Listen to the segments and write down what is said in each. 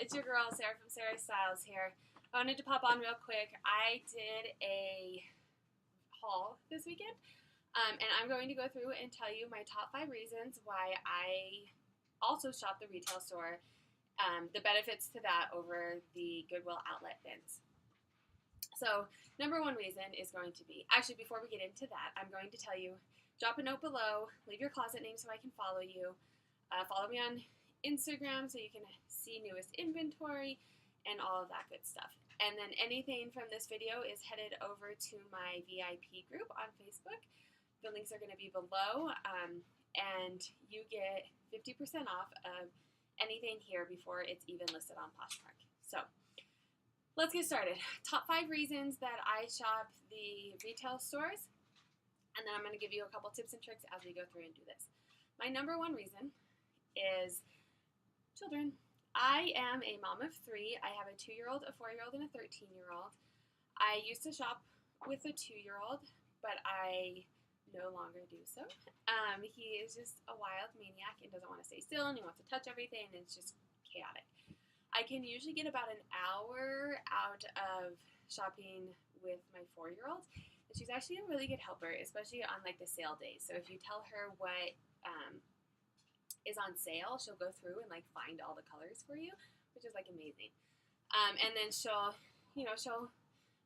It's your girl, Sarah from Sarah Styles here. I wanted to pop on real quick. I did a haul this weekend, and I'm going to go through and tell you my top 5 reasons why I also shop the retail store, the benefits to that over the Goodwill Outlet bins. So, number 1 reason is going to be, actually before we get into that, I'm going to tell you, drop a note below, leave your closet name so I can follow you, follow me on Instagram so you can see newest inventory and all of that good stuff. And then anything from this video is headed over to my VIP group on Facebook. The links are going to be below, and you get 50% off of anything here before it's even listed on PoshMark. So let's get started. Top 5 reasons that I shop the retail stores, and then I'm going to give you a couple tips and tricks as we go through and do this. My number 1 reason is children. I am a mom of 3. I have a 2-year-old, a 4-year-old, and a 13-year-old. I used to shop with a 2-year-old, but I no longer do so. He is just a wild maniac and doesn't want to stay still, and he wants to touch everything, and it's just chaotic. I can usually get about an hour out of shopping with my 4-year-old, and she's actually a really good helper, especially on like the sale days. So if you tell her what is on sale, she'll go through and like find all the colors for you, which is like amazing. And then she'll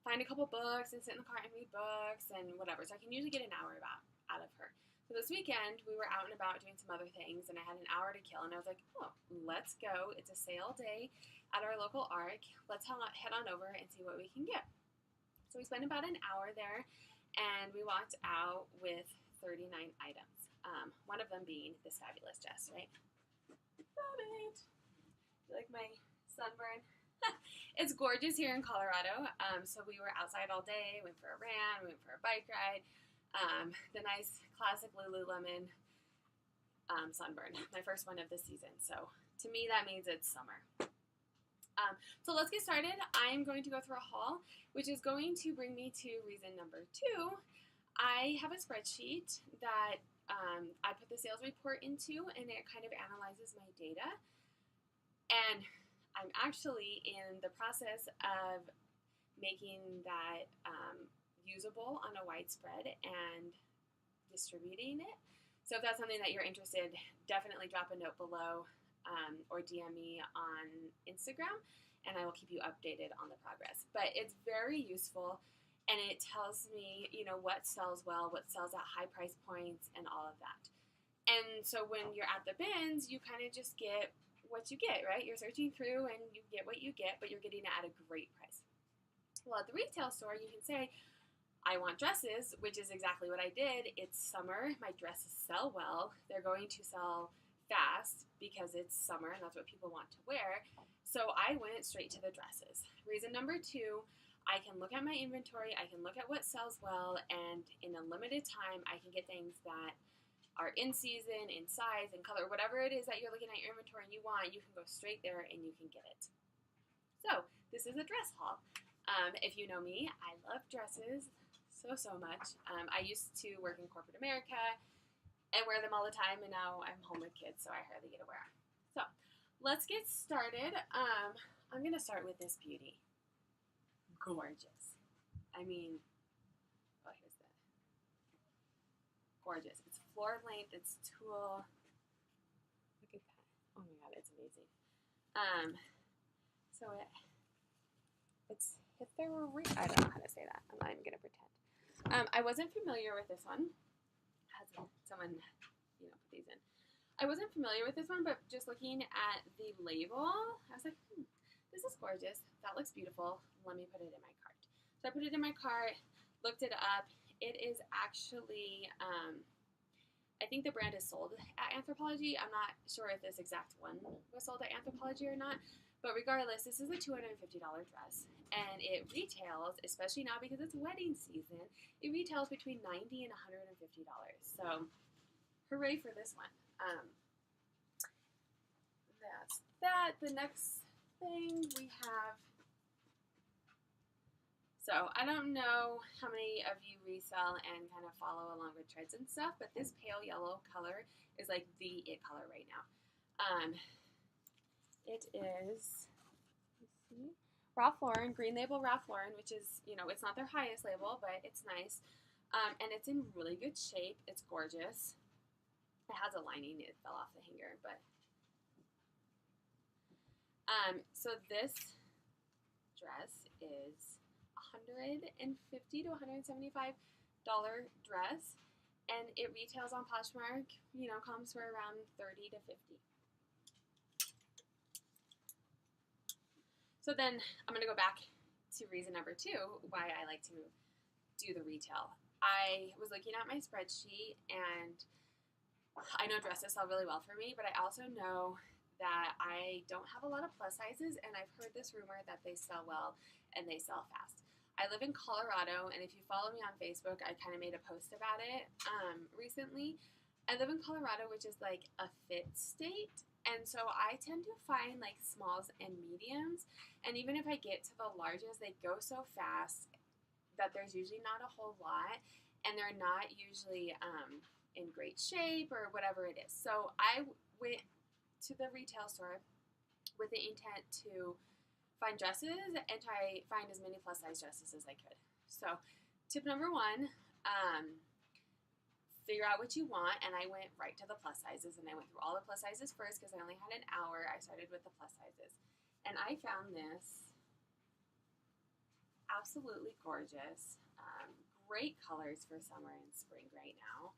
find a couple books and sit in the car and read books and whatever. So I can usually get an hour out of her. So this weekend we were out and about doing some other things, and I had an hour to kill, and I was like, oh, let's go. It's a sale day at our local ARC. Let's head on over and see what we can get. So we spent about an hour there, and we walked out with 39 items. One of them being this fabulous dress, right? Love it. You like my sunburn? It's gorgeous here in Colorado. So we were outside all day, went for a run, went for a bike ride. The nice classic Lululemon sunburn, my first one of the season. So to me, that means it's summer. So let's get started. I'm going to go through a haul, which is going to bring me to reason number 2. I have a spreadsheet that I put the sales report into, and it kind of analyzes my data. And I'm actually in the process of making that usable on a widespread and distributing it. So if that's something that you're interested, definitely drop a note below or DM me on Instagram, and I will keep you updated on the progress. But it's very useful, and it tells me, what sells well, what sells at high price points, and all of that. And so when you're at the bins, you kind of just get what you get, right? You're searching through, and you get what you get, but you're getting it at a great price. Well, at the retail store, you can say, I want dresses, which is exactly what I did. It's summer. My dresses sell well. They're going to sell fast because it's summer, and that's what people want to wear. So I went straight to the dresses. Reason number 2, I can look at my inventory, I can look at what sells well, and in a limited time, I can get things that are in season, in size, in color, whatever it is that you're looking at your inventory and you want, you can go straight there and you can get it. So this is a dress haul. If you know me, I love dresses so much. I used to work in corporate America and wear them all the time, and now I'm home with kids, so I hardly get to wear them. So let's get started. I'm going to start with this beauty. Gorgeous. I mean, oh, here's that. Gorgeous. It's floor length. It's tulle. Look at that. Oh my God, it's amazing. So it's Hitherary. I don't know how to say that. I'm not even gonna pretend. I wasn't familiar with this one. Has someone, put these in. I wasn't familiar with this one, but just looking at the label, I was like, this is gorgeous. That looks beautiful. Let me put it in my cart. So I put it in my cart, looked it up. It is actually, I think the brand is sold at Anthropologie. I'm not sure if this exact one was sold at Anthropologie or not. But regardless, this is a $250 dress. And it retails, especially now because it's wedding season, it retails between $90 and $150. So hooray for this one. That's that. The next thing we have, so I don't know how many of you resell and kind of follow along with trends and stuff, but this pale yellow color is like the it color right now. It is Ralph Lauren, green label Ralph Lauren, which is, you know, it's not their highest label, but it's nice. And it's in really good shape. It's gorgeous. It has a lining. It fell off the hanger, but so this dress is $150 to $175 dress, and it retails on Poshmark, you know, comes for around $30 to $50. So then I'm going to go back to reason number 2 why I like to do the retail. I was looking at my spreadsheet, and I know dresses sell really well for me, but I also know that I don't have a lot of plus sizes, and I've heard this rumor that they sell well and they sell fast. I live in Colorado, and if you follow me on Facebook, I kind of made a post about it recently. I live in Colorado, which is like a fit state, and so I tend to find like smalls and mediums, and even if I get to the larges, they go so fast that there's usually not a whole lot, and they're not usually in great shape or whatever it is. So I went to the retail store with the intent to find dresses and try find as many plus size dresses as I could. So tip number 1, figure out what you want, and I went right to the plus sizes, and I went through all the plus sizes first because I only had an hour. I started with the plus sizes, and I found this absolutely gorgeous. Great colors for summer and spring right now.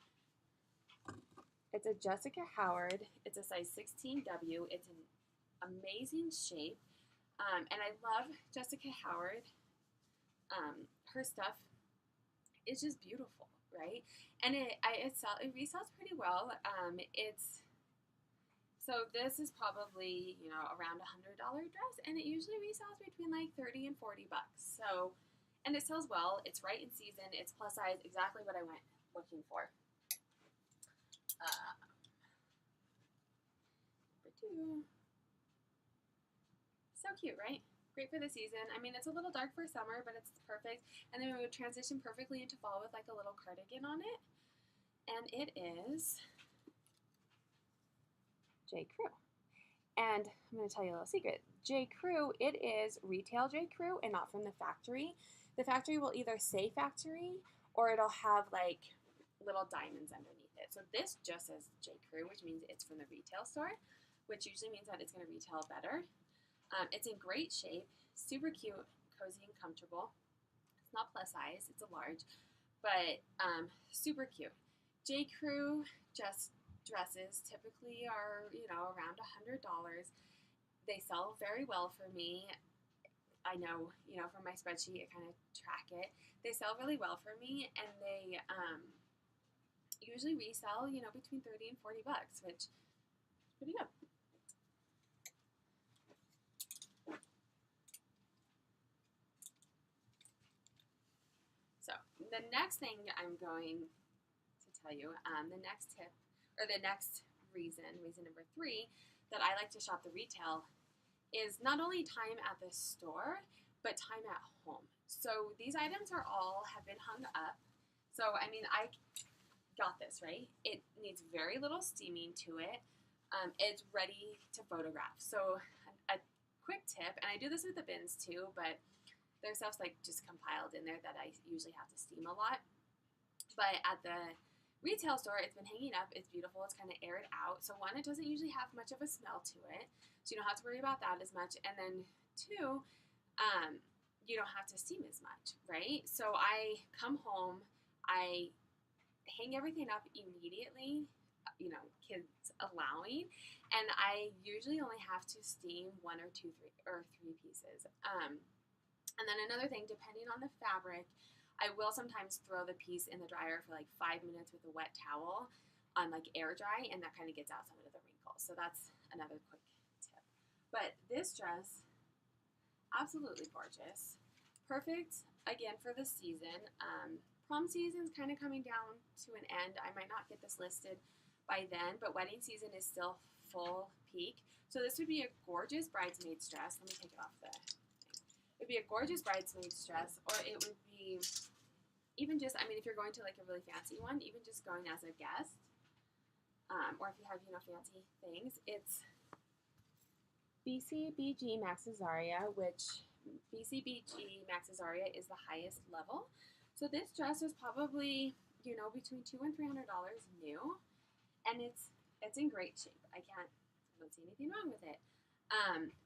It's a Jessica Howard. It's a size 16W. It's an amazing shape. And I love Jessica Howard. Her stuff is just beautiful, right? And it resells pretty well. So this is probably, you know, around $100 dress, and it usually resells between like $30 and $40. So, and it sells well. It's right in season. It's plus size, exactly what I went looking for. Number 2. So cute, right? Great for the season. I mean, it's a little dark for summer, but it's perfect. And then we would transition perfectly into fall with like a little cardigan on it. And it is J. Crew. And I'm going to tell you a little secret. J. Crew, it is retail J. Crew and not from the factory. The factory will either say factory or it'll have like little diamonds underneath it. So this just says J. Crew, which means it's from the retail store, which usually means that it's going to retail better. It's in great shape, super cute, cozy, and comfortable. It's not plus size, it's a large, but super cute. J. Crew just dresses typically are, you know, around $100. They sell very well for me. I know, you know, from my spreadsheet, I kind of track it. They sell really well for me, and they usually resell, you know, between $30 and $40, which is pretty good. So the next thing I'm going to tell you, the next tip, or the next reason number 3, that I like to shop the retail is not only time at the store, but time at home. So these items have been hung up. So, I mean, I got this, right? It needs very little steaming to it. It's ready to photograph. So a quick tip, and I do this with the bins too, but there's stuff's like just compiled in there that I usually have to steam a lot. But at the retail store, it's been hanging up. It's beautiful. It's kind of aired out. So 1, it doesn't usually have much of a smell to it. So you don't have to worry about that as much. And then 2, you don't have to steam as much, right? So I come home, I hang everything up immediately, you know, kids allowing, and I usually only have to steam 1 or 2, 3 pieces. And then another thing, depending on the fabric, I will sometimes throw the piece in the dryer for like 5 minutes with a wet towel on like air dry, and that kind of gets out some of the wrinkles. So that's another quick tip. But this dress, absolutely gorgeous. Perfect, again, for the season. Prom season's kind of coming down to an end. I might not get this listed by then, but wedding season is still full peak. So this would be a gorgeous bridesmaid's dress. Let me take it off the thing. It would be a gorgeous bridesmaid's dress, or it would be even just, I mean, if you're going to like a really fancy one, even just going as a guest, or if you have, you know, fancy things, it's BCBG Max's Aria, which BCBG Max's Aria is the highest level. So this dress is probably, you know, between $200 and $300 new, and it's in great shape. I don't see anything wrong with it.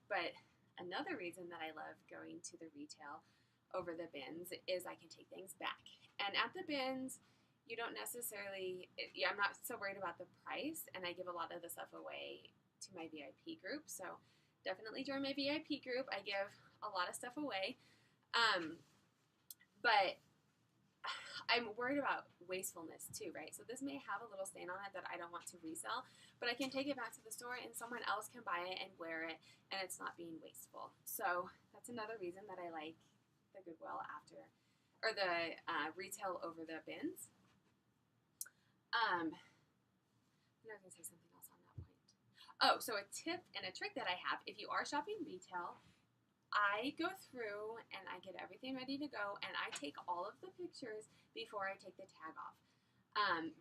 But another reason that I love going to the retail over the bins is I can take things back. And at the bins, you don't necessarily, I'm not so worried about the price, and I give a lot of the stuff away to my VIP group. So definitely join my VIP group. I give a lot of stuff away. But I'm worried about wastefulness too, right? So this may have a little stain on it that I don't want to resell, but I can take it back to the store and someone else can buy it and wear it, and it's not being wasteful. So that's another reason that I like the Goodwill or the retail over the bins. I was going to say something else on that point. Oh, so a tip and a trick that I have, if you are shopping retail, I go through and I get everything ready to go, and I take all of the pictures before I take the tag off.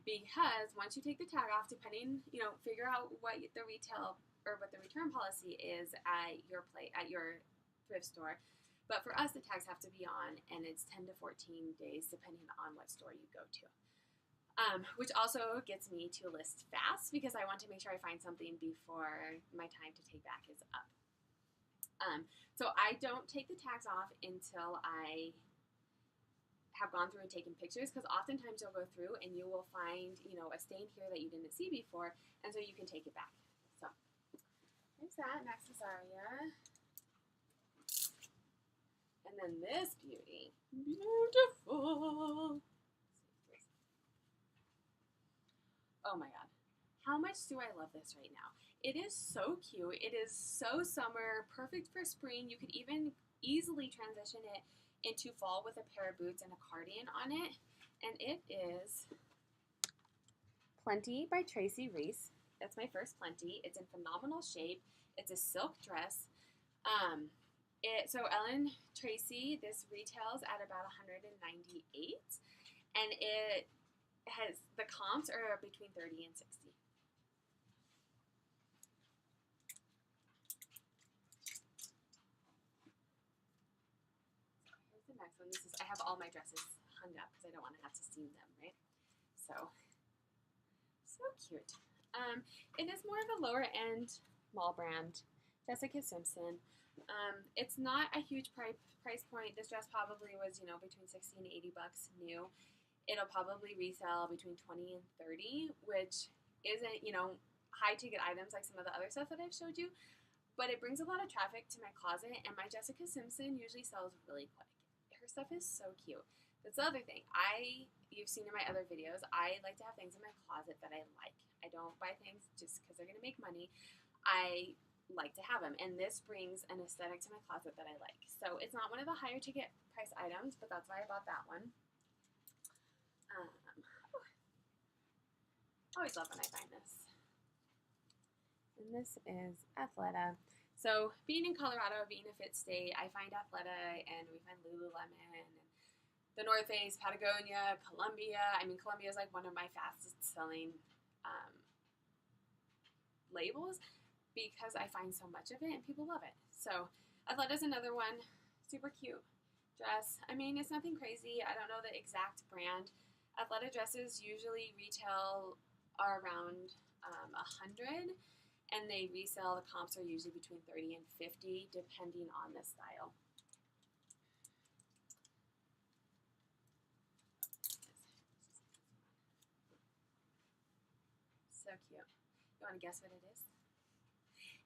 Because once you take the tag off, depending, figure out what the retail or what the return policy is at your thrift store. But for us, the tags have to be on, and it's 10 to 14 days depending on what store you go to. Which also gets me to list fast because I want to make sure I find something before my time to take back is up. So I don't take the tags off until I have gone through and taken pictures, because oftentimes you'll go through and you will find, a stain here that you didn't see before, and so you can take it back. So there's that, Max's Aria. And then this beauty. Beautiful. Oh my God. How much do I love this right now? It is so cute. It is so summer, perfect for spring. You could even easily transition it into fall with a pair of boots and a cardigan on it. And it is Plenty by Tracy Reese. That's my first Plenty. It's in phenomenal shape. It's a silk dress. So Ellen Tracy, this retails at about $198, and it has, the comps are between 30 and 60. Here's the next one. I have all my dresses hung up because I don't want to have to steam them, right? So cute. It is more of a lower end mall brand, Jessica Simpson. It's not a huge price point. This dress probably was, between $60 and $80 new. It'll probably resell between $20 and $30, which isn't, high ticket items like some of the other stuff that I've showed you, but it brings a lot of traffic to my closet, and my Jessica Simpson usually sells really quick. Her stuff is so cute. That's the other thing. You've seen in my other videos, I like to have things in my closet that I like. I don't buy things just because they're going to make money. I like to have them, and this brings an aesthetic to my closet that I like. So it's not one of the higher ticket price items, but that's why I bought that one. Always love when I find this. And this is Athleta. So being in Colorado, being a fit state, I find Athleta, and we find Lululemon, and the North Face, Patagonia, Columbia. I mean, Columbia is like one of my fastest selling labels, because I find so much of it and people love it. So Athleta's another one. Super cute dress. I mean, it's nothing crazy. I don't know the exact brand. Athleta dresses usually retail are around $100, and they resell, the comps are usually between $30 and $50 depending on the style. So cute. You want to guess what it is?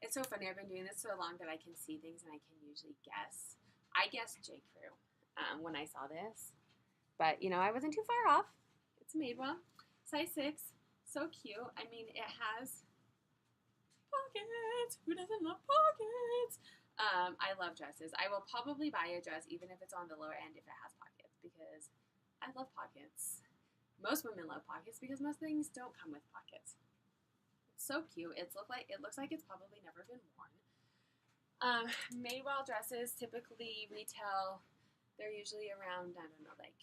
It's so funny. I've been doing this so long that I can see things and I can usually guess. I guessed J. Crew when I saw this, but I wasn't too far off. It's Madewell, size 6. So cute. I mean, it has pockets. Who doesn't love pockets? I love dresses. I will probably buy a dress even if it's on the lower end if it has pockets, because I love pockets. Most women love pockets because most things don't come with pockets. So cute. It looks like it's probably never been worn. Madewell dresses typically retail, they're usually around, I don't know, like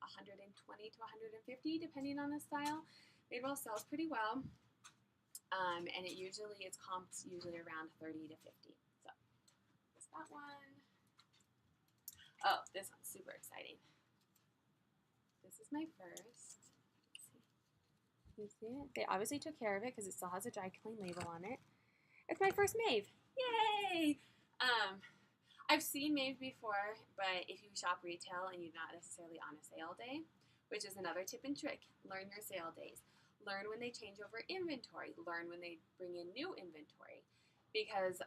$120 to $150 depending on the style. Madewell sells pretty well. and it's comps usually around 30 to 50. So that's that one. Oh, this one's super exciting. This is my first. Let's see. You see it? They obviously took care of it because it still has a dry clean label on it. It's my first Maeve. Yay! I've seen Maeve before, but if you shop retail and you're not necessarily on a sale day, which is another tip and trick, learn your sale days. Learn when they change over inventory. Learn when they bring in new inventory. Because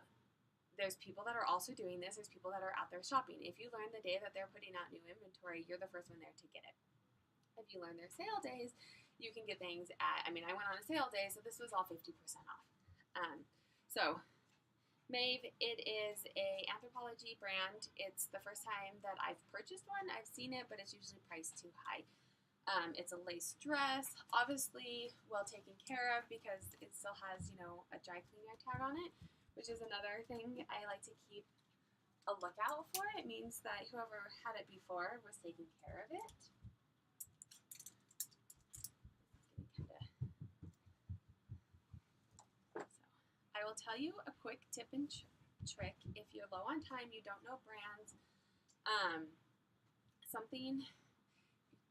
there's people that are also doing this. There's people that are out there shopping. If you learn the day that they're putting out new inventory, you're the first one there to get it. If you learn their sale days, you can get things at, I went on a sale day, so this was all 50% off. So Maeve, it is a Anthropologie brand. It's the first time that I've purchased one. I've seen it, but it's usually priced too high. It's a lace dress, obviously well taken care of because it still has, a dry cleaner tag on it, which is another thing I like to keep a lookout for. It means that whoever had it before was taking care of it. I will tell you a quick tip and trick. If you're low on time, you don't know brands,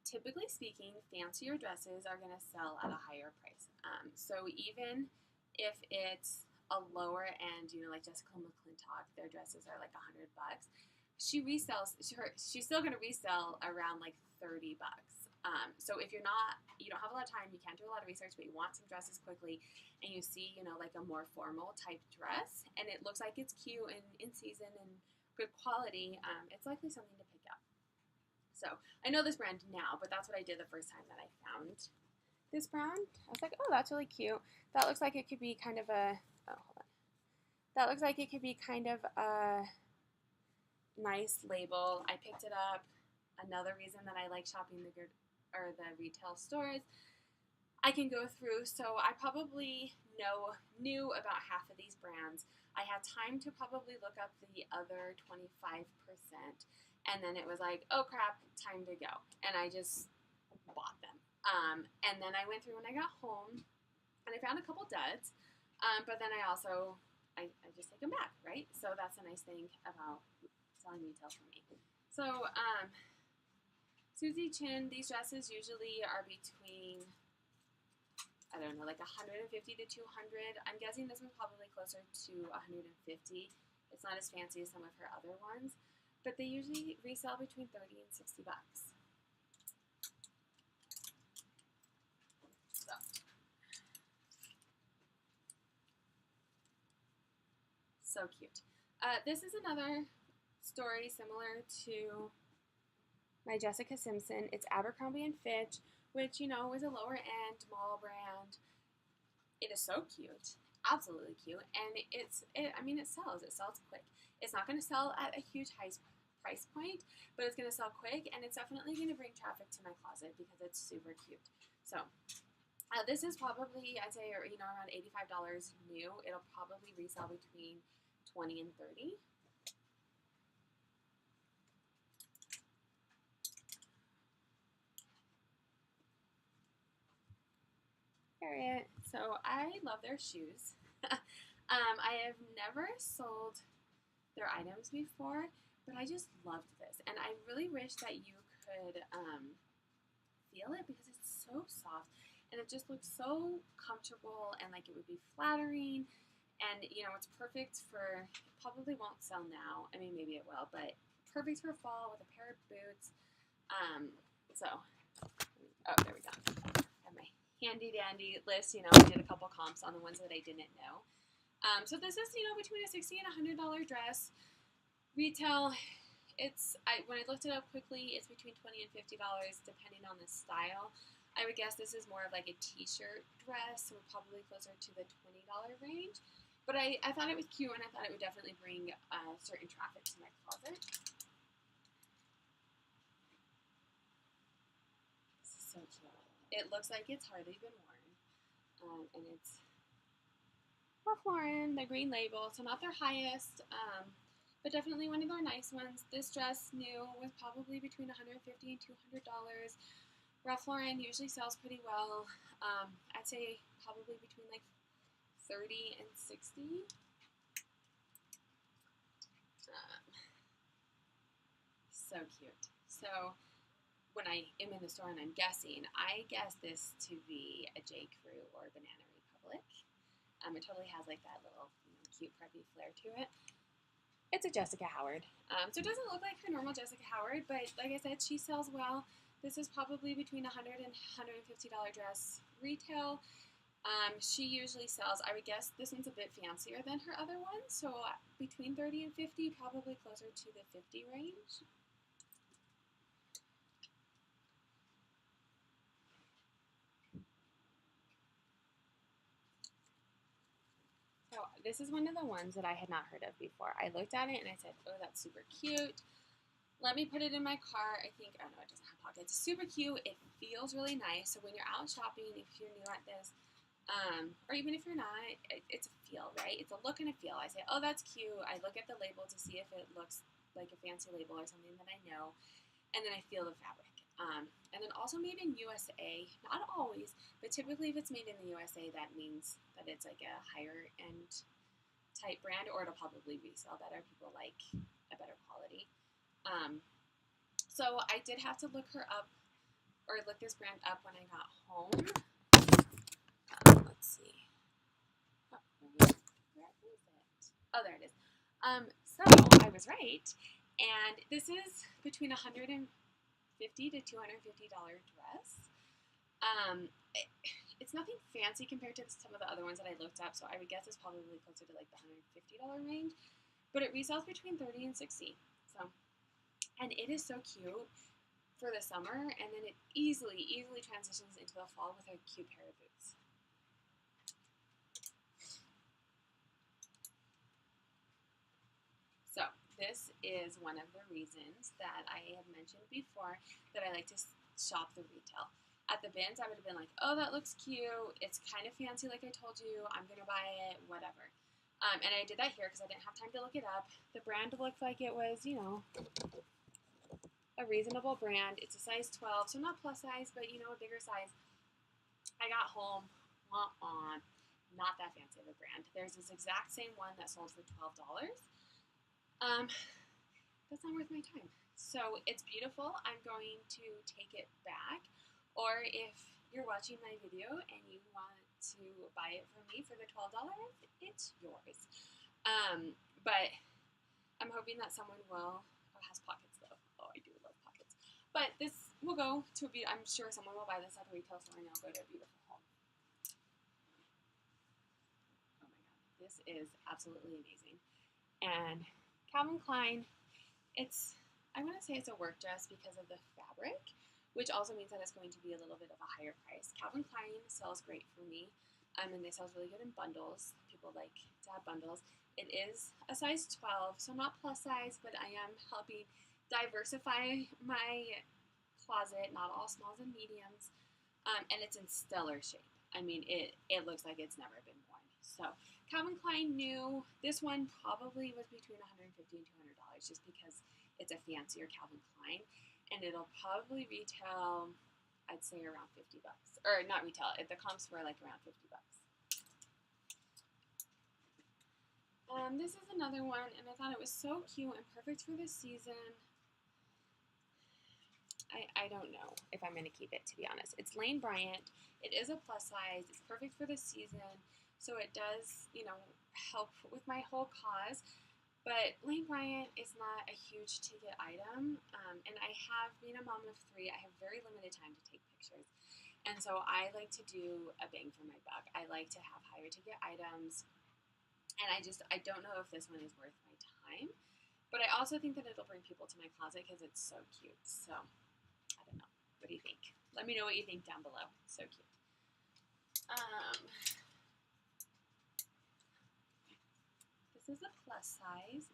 typically speaking, fancier dresses are going to sell at a higher price. So even if it's a lower end, like Jessica McClintock, their dresses are like $100. She resells, she's still going to resell around like $30. So if you don't have a lot of time, you can't do a lot of research, but you want some dresses quickly, and you see, like a more formal type dress, and it looks like it's cute and in season and good quality, it's likely something to pick up. So I know this brand now, but that's what I did the first time that I found this brand. I was like, oh, that's really cute. That looks like it could be kind of a, that looks like it could be kind of a nice label. I picked it up. Another reason that I like shopping the retail stores, I can go through, so I probably knew about half of these brands. I had time to probably look up the other 25%, and then it was like, oh crap, time to go, and I just bought them. And then I went through when I got home, and I found a couple duds, but then I just take them back, right? So that's a nice thing about selling retail for me. So, Susie Chin, these dresses usually are between, I don't know, like 150 to 200. I'm guessing this one's probably closer to 150. It's not as fancy as some of her other ones, but they usually resell between 30 and 60 bucks. So cute. This is another story similar to my Jessica Simpson. It's Abercrombie & Fitch, which, is a lower end mall brand. It is so cute. Absolutely cute. And it sells. It sells quick. It's not going to sell at a huge high price point, but it's going to sell quick, and it's definitely going to bring traffic to my closet because it's super cute. So, this is probably, I'd say, around $85 new. It'll probably resell between $20 and $30. Harriet. So I love their shoes. I have never sold their items before, but I just loved this, and I really wish that you could feel it because it's so soft, and it just looks so comfortable, and like it would be flattering, and it's perfect for, it probably won't sell now. Maybe it will, but perfect for fall with a pair of boots. There we go. I have my handy dandy list. I did a couple comps on the ones that I didn't know. So this is, between a $60 and $100 dress. Retail, when I looked it up quickly, it's between $20 and $50 depending on the style. I would guess this is more of like a t-shirt dress, so probably closer to the $20 range. But I thought it was cute, and I thought it would definitely bring certain traffic to my closet. This is so cute. It looks like it's hardly been worn, and it's Ralph Lauren, the green label, so not their highest, but definitely one of their nice ones. This dress new was probably between $150 and $200. Ralph Lauren usually sells pretty well. I'd say probably between like 30 and 60. So cute. So when I am in the store and I'm guessing, I guess this to be a J. Crew or Banana Republic. It totally has like that little cute preppy flair to it. It's a Jessica Howard. So it doesn't look like her normal Jessica Howard, but like I said, she sells well. This is probably between $100 and $150 dress retail. She usually sells, I would guess this one's a bit fancier than her other one, so between 30 and 50, probably closer to the 50 range. So this is one of the ones that I had not heard of before. I looked at it and I said, oh, that's super cute. Let me put it in my car. I think, oh no, it doesn't have pockets. It's super cute. It feels really nice. So when you're out shopping, if you're new at this, or even if you're not, it's a feel, right? It's a look and a feel. I say, oh, that's cute. I look at the label to see if it looks like a fancy label or something that I know. And then I feel the fabric. And then also made in USA, not always, but typically if it's made in the USA, that means that it's like a higher end type brand, or it'll probably resell better. People like a better quality. So I did have to look her up, or look this brand up when I got home. Let's see. Oh, where is it? Oh, there it is. So I was right, and this is between $150 to $250 dress. It's nothing fancy compared to some of the other ones that I looked up, so I would guess it's probably closer to like the $150 range, but it resells between 30 and 60. So, and it is so cute for the summer, and then it easily transitions into the fall with a cute pair of boots. So this is one of the reasons that I had mentioned before that I like to shop the retail. At the bins, I would have been like, oh, that looks cute. It's kind of fancy like I told you. I'm going to buy it, whatever. And I did that here because I didn't have time to look it up. The brand looked like it was, a reasonable brand. It's a size 12, so not plus size, but, a bigger size. I got home, not that fancy of a brand. There's this exact same one that sold for $12. That's not worth my time. So it's beautiful. I'm going to take it back. Or if you're watching my video and you want to buy it from me for the $12, it's yours. But I'm hoping that someone will, oh, it has pockets though. Oh, I do love pockets. But this will go to I'm sure someone will buy this at the retail store and it'll go to a beautiful home. Oh my God, this is absolutely amazing. And Calvin Klein, I want to say it's a work dress because of the fabric, which also means that it's going to be a little bit of a higher price. Calvin Klein sells great for me, and they sell really good in bundles. People like to have bundles. It is a size 12, so not plus size, but I am helping diversify my closet, not all smalls and mediums, and it's in stellar shape. I mean, it looks like it's never been worn. So Calvin Klein new, this one probably was between $150 and $200 just because it's a fancier Calvin Klein, and it'll probably retail, I'd say around $50, or not retail, the comps were like around $50. This is another one, and I thought it was so cute and perfect for this season. I don't know if I'm going to keep it, to be honest. It's Lane Bryant. It is a plus size. It's perfect for the season, so it does, help with my whole cause. But Lane Bryant is not a huge ticket item, and being a mom of 3, I have very limited time to take pictures. And so I like to do a bang for my buck. I like to have higher ticket items, and I don't know if this one is worth my time. But I also think that it'll bring people to my closet because it's so cute. So, I don't know. What do you think? Let me know what you think down below. So cute. This is a plus size,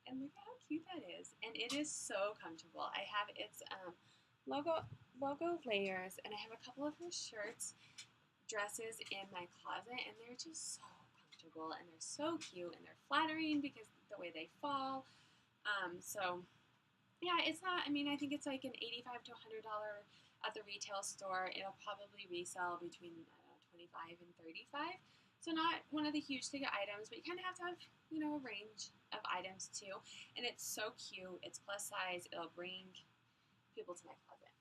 and look at how cute that is. And it is so comfortable. I have its logo layers, and I have a couple of her shirts, dresses in my closet, and they're just so comfortable, and they're so cute, and they're flattering because the way they fall. So yeah, it's not, I think it's like an $85 to $100 at the retail store. It'll probably resell between, I don't know, $25 and $35. So not one of the huge ticket items, but you kind of have to have, you know, a range of items too. And it's so cute. It's plus size. It'll bring people to my closet.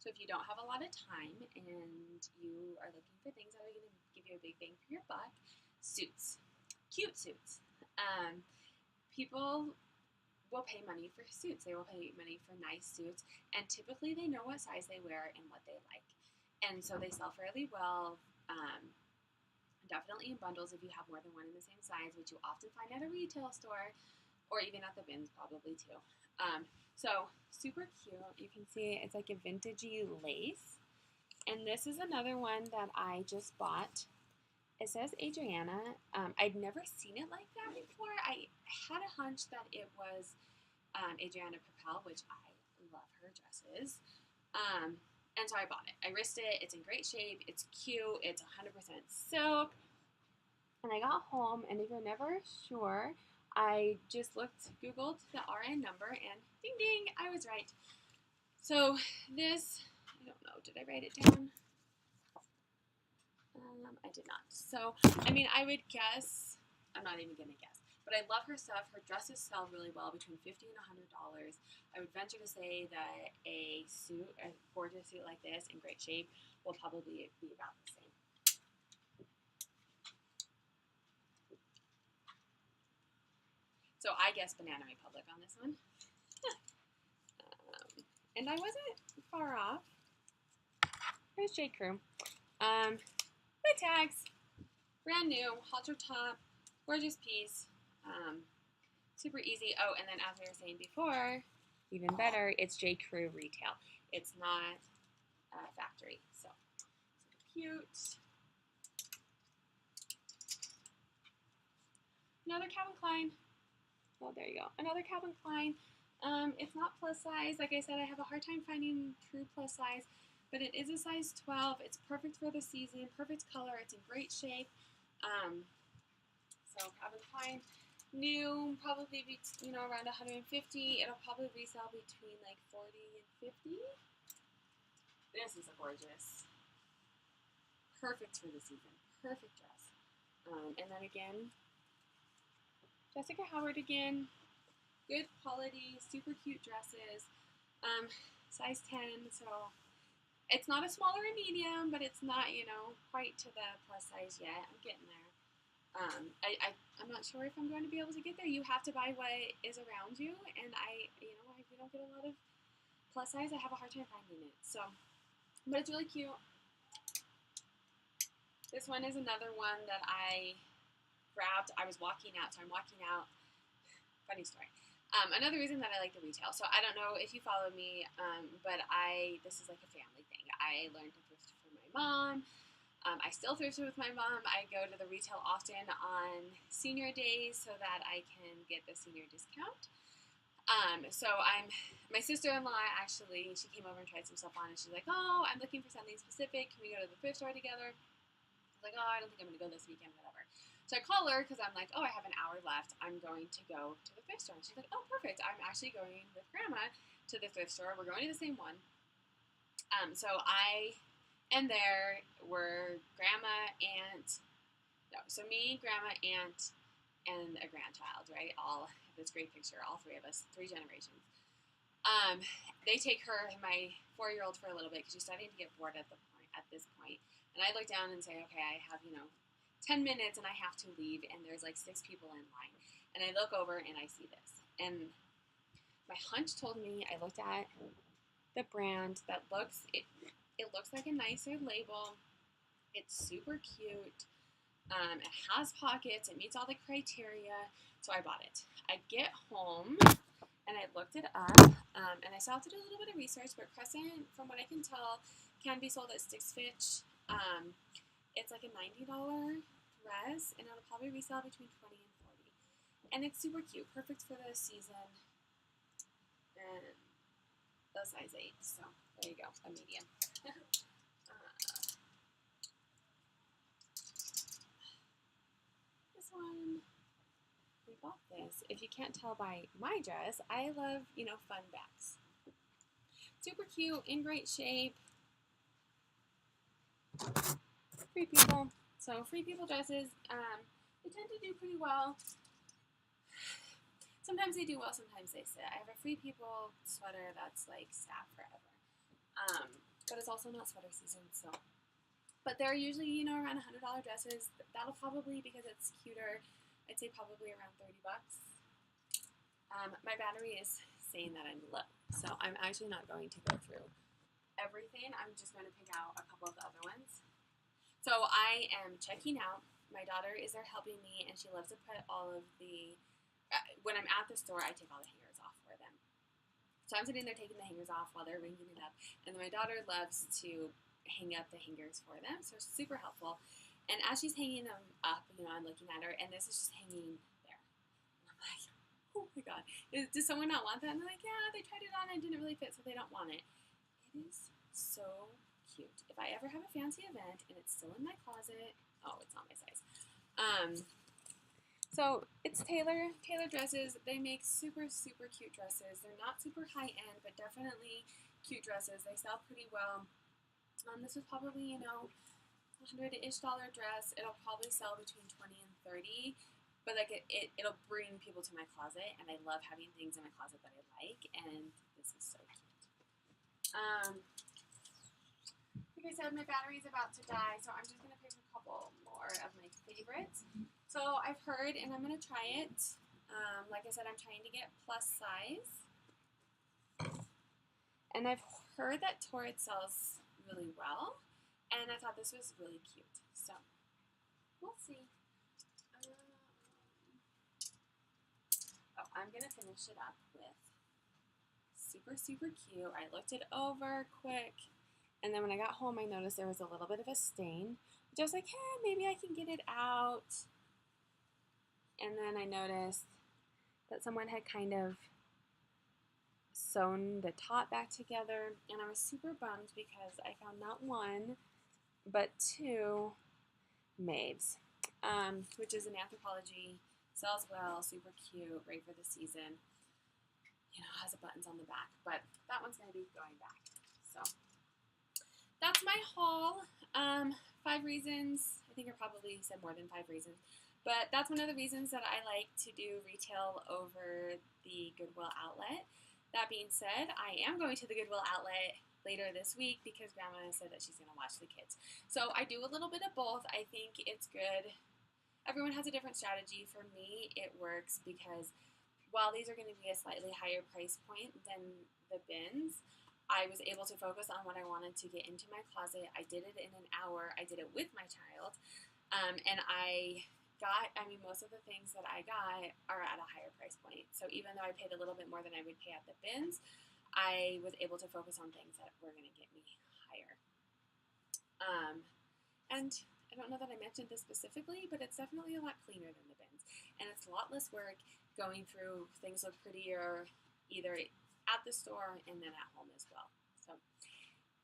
So if you don't have a lot of time and you are looking for things that are going to give you a big bang for your buck, suits. Cute suits. People will pay money for suits. They will pay money for nice suits, and typically they know what size they wear and what they like. And so they sell fairly well, definitely in bundles if you have more than one in the same size, which you often find at a retail store, or even at the bins probably too. So super cute. You can see it's like a vintagey lace. And this is another one that I just bought. It says Adriana. I'd never seen it like that before. I had a hunch that it was Adriana Papel, which I love her dresses. And so I bought it. I risked it. It's in great shape. It's cute. It's 100% silk. And I got home, and if you're never sure, I just Googled the RN number, and ding ding, I was right. So this, I don't know, did I write it down? I did not. So, I mean, I would guess, I'm not even going to guess, but I love her stuff. Her dresses sell really well, between $50 and $100. I would venture to say that a gorgeous suit like this in great shape will probably be about the same. So I guess Banana Republic on this one. And I wasn't far off. Here's J. Crew. The tags. Brand new, halter top, gorgeous piece, super easy. Oh, and then as we were saying before, even better, it's J. Crew retail. It's not factory. So super cute. Another Calvin Klein. Oh, there you go. Another Calvin Klein. It's not plus size. Like I said, I have a hard time finding true plus size, but it is a size 12. It's perfect for the season, perfect color. It's in great shape. So Calvin Klein, new, probably be, around 150. It'll probably resell between like 40 and 50. This is a gorgeous, perfect for the season, perfect dress. And then again, Jessica Howard again, good quality, super cute dresses, size 10, so it's not a small or a medium, but it's not, quite to the plus size yet. I'm getting there. I'm not sure if I'm going to be able to get there. You have to buy what is around you, and we don't get a lot of plus size. I have a hard time finding it, so, but it's really cute. This one is another one that I grabbed. I was walking out, so I'm walking out. Funny story. Another reason that I like the retail. So I don't know if you follow me, but this is like a family thing. I learned to thrift from my mom. I still thrift with my mom. I go to the retail often on senior days so that I can get the senior discount. My sister-in-law actually, she came over and tried some stuff on, and she's like, oh, I'm looking for something specific. Can we go to the thrift store together? I was like, oh, I don't think I'm going to go this weekend, whatever. So I call her because I'm like, oh, I have an hour left. I'm going to go to the thrift store. And she's like, oh, perfect. I'm actually going with Grandma to the thrift store. We're going to the same one. So I am there. We're me, Grandma, aunt, and a grandchild, right? All have this great picture, all three of us, 3 generations. They take my 4-year-old for a little bit because she's starting to get bored at this point. And I look down and say, okay, I have, 10 minutes and I have to leave, and there's like 6 people in line. And I look over and I see this. And my hunch told me, I looked at the brand that it looks like a nicer label. It's super cute. It has pockets. It meets all the criteria. So I bought it. I get home and I looked it up, and I still have to do a little bit of research, but Crescent, from what I can tell, can be sold at Stitch Fitch. It's like a $90 dress, and it'll probably resell between $20 and $40. And it's super cute, perfect for the season, and a size 8, so there you go, a medium. This one, we bought this. If you can't tell by my dress, I love, fun bags. Super cute, in great shape. Free People. So Free People dresses, they tend to do pretty well. Sometimes they do well, sometimes they sit. I have a Free People sweater that's like sat forever. But it's also not sweater season, so. But they're usually, around $100 dresses. That'll probably, because it's cuter, I'd say probably around $30. My battery is saying that I'm low, so I'm actually not going to go through everything. I'm just going to pick out a couple of the other ones. So I am checking out. My daughter is there helping me, and she loves to put all of the, when I'm at the store, I take all the hangers off for them. So I'm sitting there taking the hangers off while they're ringing it up, and then my daughter loves to hang up the hangers for them, so it's super helpful. And as she's hanging them up, I'm looking at her, and this is just hanging there. And I'm like, oh my god, does someone not want that? And they're like, yeah, they tried it on and it didn't really fit, so they don't want it. It is so cute. If I ever have a fancy event and it's still in my closet, oh, it's not my size. So it's Taylor dresses. They make super, super cute dresses. They're not super high end, but definitely cute dresses. They sell pretty well. This was probably, $100-ish dress. It'll probably sell between 20 and 30, but like it'll bring people to my closet, and I love having things in my closet that I like, and this is so cute. Like I said, my battery's about to die, so I'm just going to pick a couple more of my favorites. So I've heard, and I'm going to try it. Like I said, I'm trying to get plus size. And I've heard that Torrid sells really well, and I thought this was really cute. So we'll see. I'm going to finish it up with super, super cute. I looked it over quick. And then when I got home, I noticed there was a little bit of a stain. Which I was like, hey, maybe I can get it out. And then I noticed that someone had kind of sewn the top back together. And I was super bummed because I found not one, but two maids, which is an Anthropologie. Sells well, super cute, great for the season. Has buttons on the back, but that one's going to be going back. So that's my haul. 5 reasons. I think I probably said more than 5 reasons, but that's one of the reasons that I like to do retail over the Goodwill Outlet. That being said, I am going to the Goodwill Outlet later this week because Grandma said that she's going to watch the kids. So I do a little bit of both. I think it's good. Everyone has a different strategy. For me, it works because while these are going to be a slightly higher price point than the bins, I was able to focus on what I wanted to get into my closet. I did it in an hour. I did it with my child. And most of the things that I got are at a higher price point. So even though I paid a little bit more than I would pay at the bins, I was able to focus on things that were going to get me higher. And I don't know that I mentioned this specifically, but it's definitely a lot cleaner than the bins. And it's a lot less work going through. Things look prettier either at the store and then at home as well. So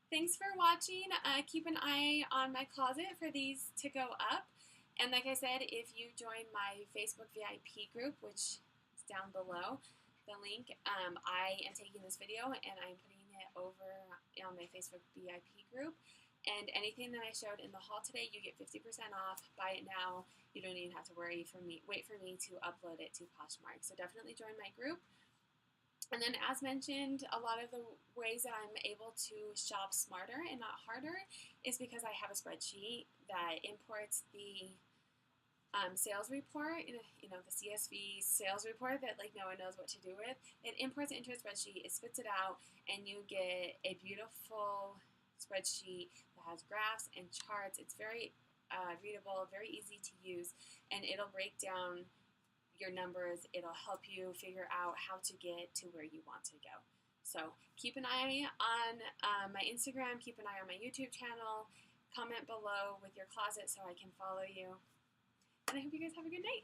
thanks for watching. Keep an eye on my closet for these to go up. And like I said, if you join my Facebook VIP group, which is down below, the link, I am taking this video and I'm putting it over on my Facebook VIP group. And anything that I showed in the haul today, you get 50% off. Buy it now. You don't even have to wait for me to upload it to PoshMark. So definitely join my group. And then as mentioned, a lot of the ways that I'm able to shop smarter and not harder is because I have a spreadsheet that imports the sales report, the CSV sales report that no one knows what to do with. It imports it into a spreadsheet, it spits it out, and you get a beautiful spreadsheet that has graphs and charts. It's very readable, very easy to use, and it'll break down your numbers. It'll help you figure out how to get to where you want to go. So keep an eye on my Instagram, keep an eye on my YouTube channel, comment below with your closet so I can follow you, and I hope you guys have a good night.